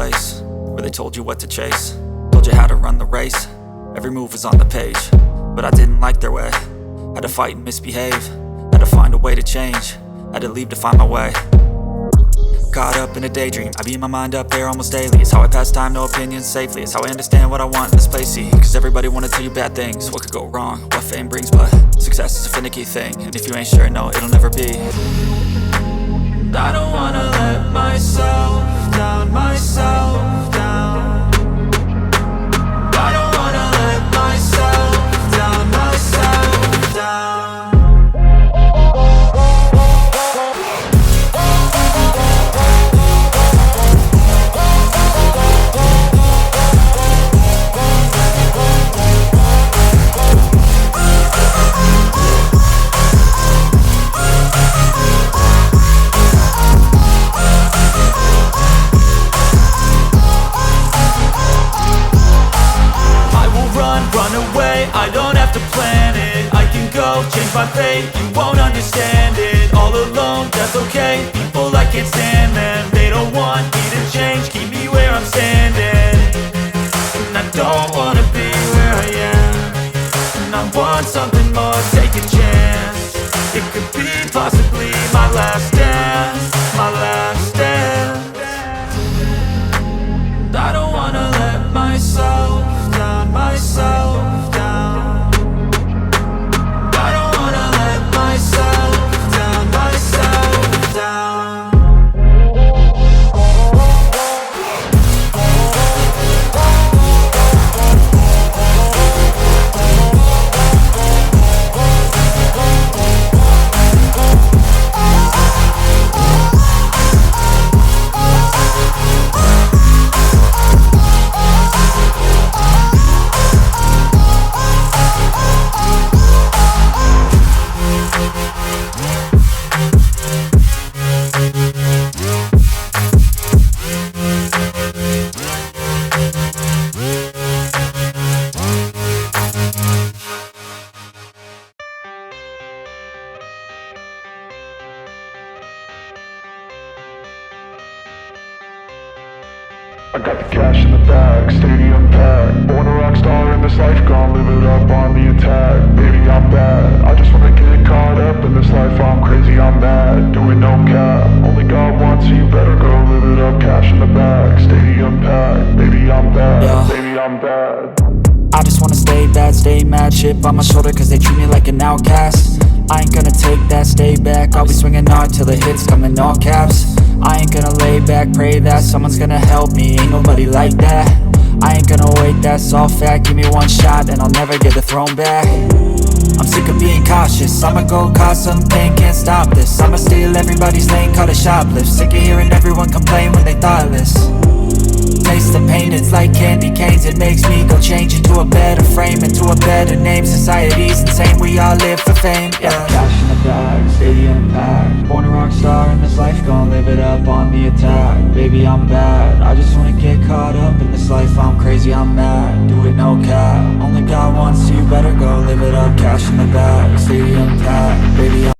place where they told you what to chase, told you how to run the race. Every move was on the page, but I didn't like their way. Had to fight and misbehave, had to find a way to change, had to leave to find my way. Caught up in a daydream, I beat my mind up there almost daily. It's how I pass time, no opinions safely. It's how I understand what I want in this place, see. Cause everybody wanna tell you bad things, what could go wrong, what fame brings. But success is a finicky thing, and if you ain't sure, no, it'll never be. And I don't wanna let myself down, myself down. And I don't wanna let myself down, myself down. Run away, I don't have to plan it. I can go, change my fate, you won't understand it. All alone, that's okay, people I can't stand them. They don't want me to change, keep me where I'm standing. And I don't wanna be where I am, and I want something more, take a chance. It could be possibly my last dance, my last dance. And I don't wanna let myself down, myself down. I don't wanna let myself down, myself down. I got the cash in the bag, stadium packed. Born a rock star in this life, gon' live it up on the attack. Baby, I'm bad, I just wanna get caught up in this life. I'm crazy, I'm mad, doing no cap. Only God wants you, better go live it up. Cash in the bag, stadium packed. Baby, I'm bad, yeah. Baby, I'm bad. I just wanna stay bad, stay mad. Chip on my shoulder cause they treat me like an outcast. I ain't gonna take that, stay back. I'll be swinging hard till the hits come in all caps. I ain't gonna lay back, pray that someone's gonna help me. Ain't nobody like that. I ain't gonna wait, that's all fact. Give me one shot and I'll never get the throne back. I'm sick of being cautious, I'ma go cause some pain, can't stop this. I'ma steal everybody's lane, call it shoplift. Sick of hearing everyone complain when they thoughtless. Taste the pain, it's like candy canes. It makes me go change into a better frame, into a better name. Society's insane, we all live for fame, yeah. Cash in the bag, stadium packed. Born a rock star in this life, gon' live it up on the attack. Baby, I'm bad, I just wanna get caught up in this life. I'm crazy, I'm mad, do it no cap. Only God wants you, better go live it up. Cash in the bag, stadium packed. Baby,